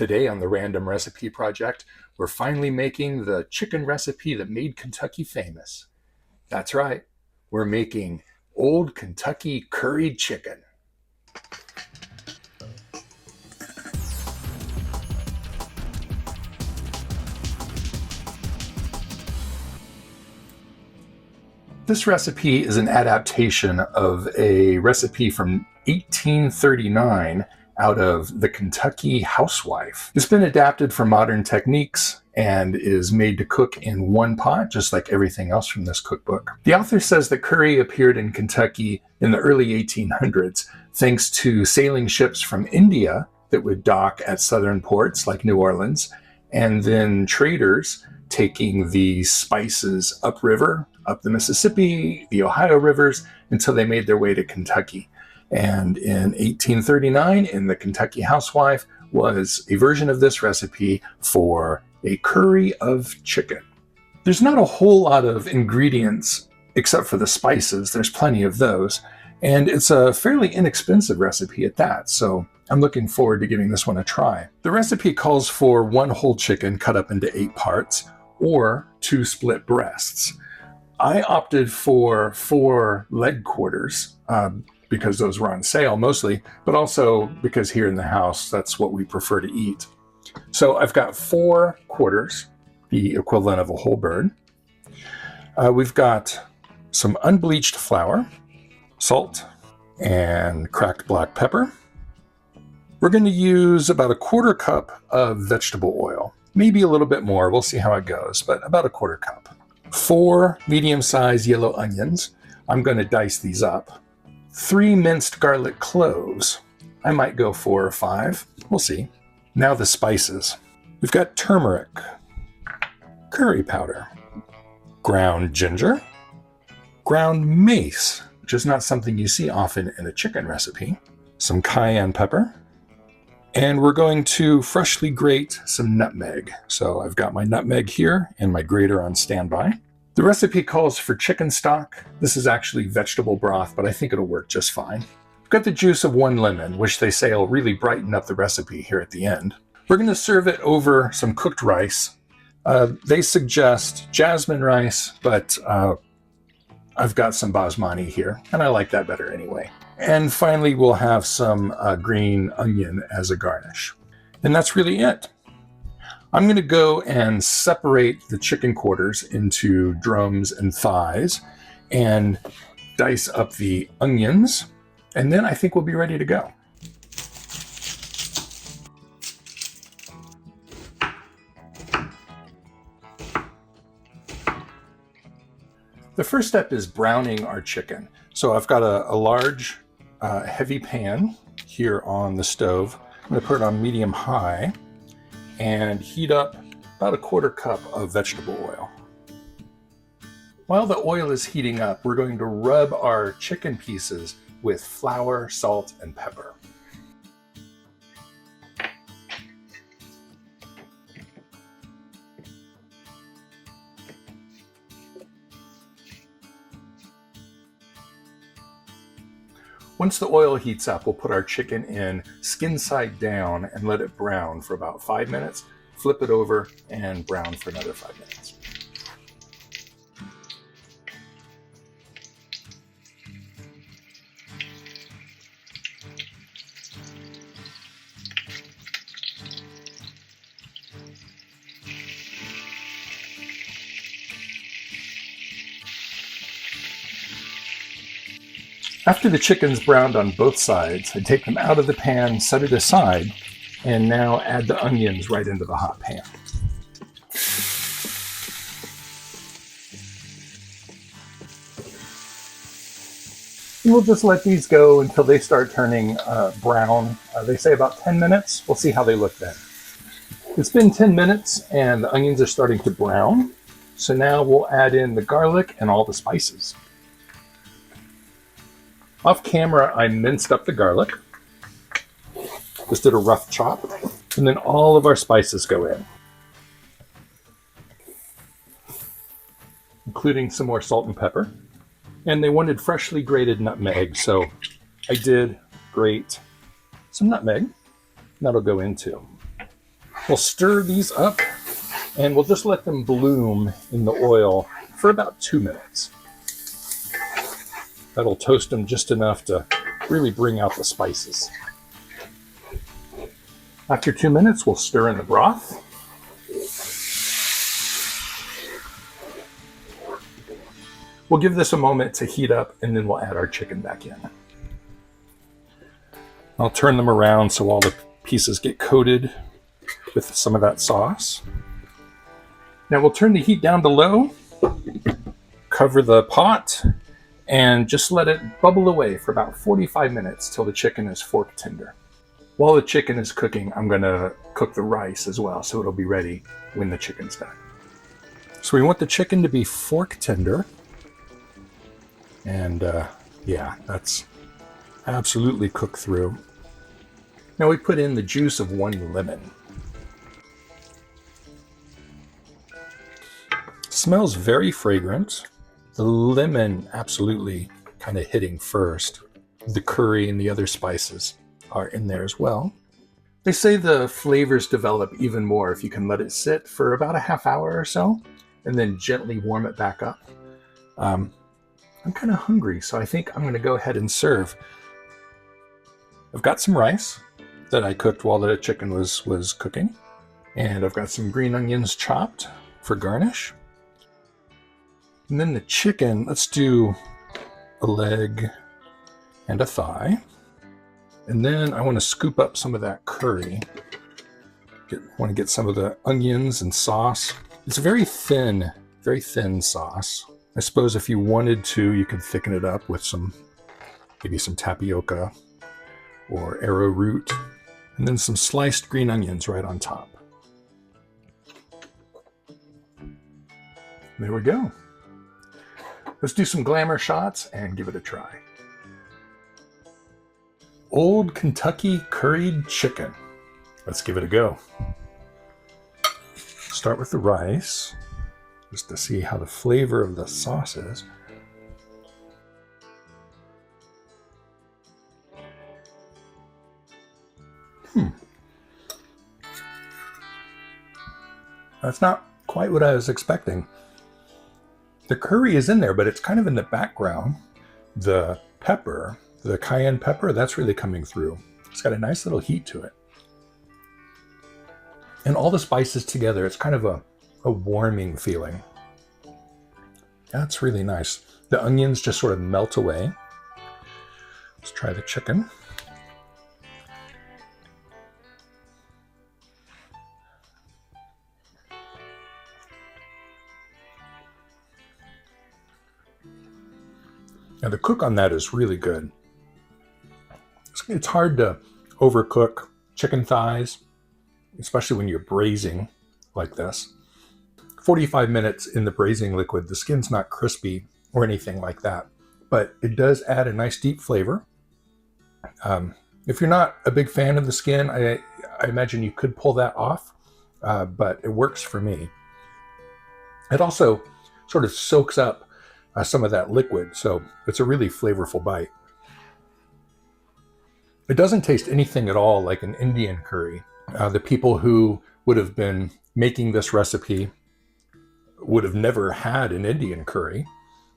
Today on the Random Recipe Project, we're finally making the chicken recipe that made Kentucky famous. That's right, we're making Old Kentucky curried chicken. This recipe is an adaptation of a recipe from 1839 out of the Kentucky Housewife. It's been adapted for modern techniques and is made to cook in one pot, just like everything else from this cookbook. The author says that curry appeared in Kentucky in the early 1800s thanks to sailing ships from India that would dock at southern ports like New Orleans, and then traders taking the spices upriver, up the Mississippi, the Ohio rivers, until they made their way to Kentucky. And in 1839, in the Kentucky Housewife, was a version of this recipe for a curry of chicken. There's not a whole lot of ingredients except for the spices. There's plenty of those. And it's a fairly inexpensive recipe at that, so I'm looking forward to giving this one a try. The recipe calls for 1 whole chicken cut up into 8 parts, or 2 split breasts. I opted for 4 leg quarters because those were on sale mostly, but also because here in the house, that's what we prefer to eat. So I've got 4 quarters, the equivalent of a whole bird. We've got some unbleached flour, salt, and cracked black pepper. We're going to use about 1/4 cup of vegetable oil, maybe a little bit more. We'll see how it goes, but about 1/4 cup. 4 medium-sized yellow onions. I'm going to dice these up. 3 minced garlic cloves. I might go 4 or 5. We'll see. Now the spices. We've got turmeric, curry powder, ground ginger, ground mace, which is not something you see often in a chicken recipe, some cayenne pepper, and we're going to freshly grate some nutmeg. So I've got my nutmeg here and my grater on standby. The recipe calls for chicken stock. This is actually vegetable broth, but I think it'll work just fine. I've got the juice of 1 lemon, which they say will really brighten up the recipe here at the end. We're going to serve it over some cooked rice. They suggest jasmine rice, but I've got some basmati here, and I like that better anyway. And finally, we'll have some green onion as a garnish. And that's really it. I'm going to go and separate the chicken quarters into drums and thighs and dice up the onions. And then I think we'll be ready to go. The first step is browning our chicken. So I've got a large heavy pan here on the stove. I'm going to put it on medium-high and heat up about 1/4 cup of vegetable oil. While the oil is heating up, we're going to rub our chicken pieces with flour, salt, and pepper. Once the oil heats up, we'll put our chicken in skin side down and let it brown for about 5 minutes. Flip it over and brown for another 5 minutes. After the chicken's browned on both sides, I take them out of the pan, set it aside, and now add the onions right into the hot pan. We'll just let these go until they start turning brown. They say about 10 minutes. We'll see how they look then. It's been 10 minutes and the onions are starting to brown. So now we'll add in the garlic and all the spices. Off camera, I minced up the garlic. Just did a rough chop. And then all of our spices go in, including some more salt and pepper. And they wanted freshly grated nutmeg, so I did grate some nutmeg. That'll go in too. We'll stir these up and we'll just let them bloom in the oil for about 2 minutes. That'll toast them just enough to really bring out the spices. After 2 minutes, we'll stir in the broth. We'll give this a moment to heat up and then we'll add our chicken back in. I'll turn them around so all the pieces get coated with some of that sauce. Now we'll turn the heat down to low, cover the pot, and just let it bubble away for about 45 minutes till the chicken is fork tender. While the chicken is cooking, I'm going to cook the rice as well, so it'll be ready when the chicken's done. So we want the chicken to be fork tender. And yeah, that's absolutely cooked through. Now we put in the juice of 1 lemon. Smells very fragrant. The lemon absolutely kind of hitting first. The curry and the other spices are in there as well. They say the flavors develop even more if you can let it sit for about a half hour or so and then gently warm it back up. I'm kind of hungry, so I think I'm going to go ahead and serve. I've got some rice that I cooked while the chicken was cooking, and I've got some green onions chopped for garnish. And then the chicken, let's do a leg and a thigh. And then I want to scoop up some of that curry. Want to get some of the onions and sauce. It's a very thin sauce. I suppose if you wanted to, you could thicken it up with maybe some tapioca or arrowroot, and then some sliced green onions right on top. There we go. Let's do some glamour shots and give it a try. Old Kentucky curried chicken. Let's give it a go. Start with the rice, just to see how the flavor of the sauce is. That's not quite what I was expecting. The curry is in there, but it's kind of in the background. The pepper, the cayenne pepper, that's really coming through. It's got a nice little heat to it. And all the spices together, it's kind of a warming feeling. That's really nice. The onions just sort of melt away. Let's try the chicken. Now the cook on that is really good. It's hard to overcook chicken thighs, especially when you're braising like this. 45 minutes in the braising liquid, the skin's not crispy or anything like that, but it does add a nice deep flavor. If you're not a big fan of the skin, I imagine you could pull that off, but it works for me. It also sort of soaks up some of that liquid, so it's a really flavorful bite. It doesn't taste anything at all like an Indian curry. The people who would have been making this recipe would have never had an Indian curry.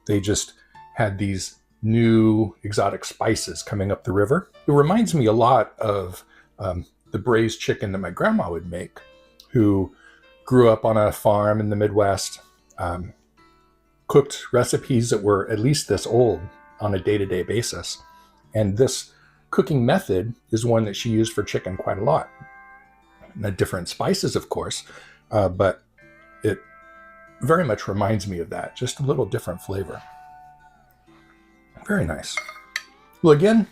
They just had these new exotic spices coming up the river. It reminds me a lot of the braised chicken that my grandma would make, who grew up on a farm in the Midwest, cooked recipes that were at least this old on a day-to-day basis. And this cooking method is one that she used for chicken quite a lot. And the different spices, of course, but it very much reminds me of that, just a little different flavor. Very nice. Well, again,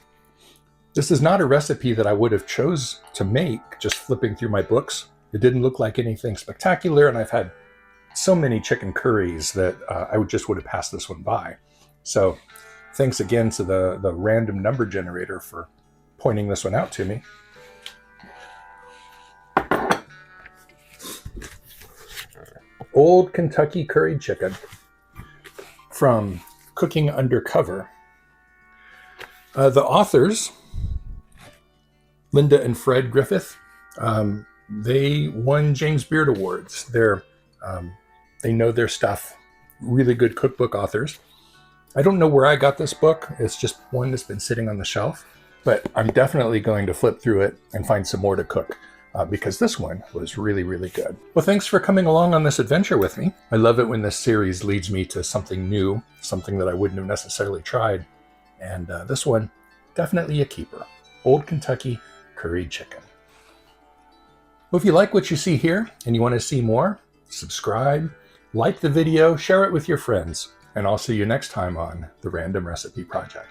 this is not a recipe that I would have chose to make just flipping through my books. It didn't look like anything spectacular, and I've had so many chicken curries that I would have passed this one by. So thanks again to the random number generator for pointing this one out to me. Old Kentucky curried chicken from Cooking Undercover. The authors, Linda and Fred Griffith, They won James Beard Awards. They know their stuff. Really good cookbook authors. I don't know where I got this book. It's just one that's been sitting on the shelf, but I'm definitely going to flip through it and find some more to cook because this one was really, really good. Well, thanks for coming along on this adventure with me. I love it when this series leads me to something new, something that I wouldn't have necessarily tried. And this one, definitely a keeper. Old Kentucky curried chicken. Well, if you like what you see here and you want to see more, subscribe, like the video, share it with your friends, and I'll see you next time on The Random Recipe Project.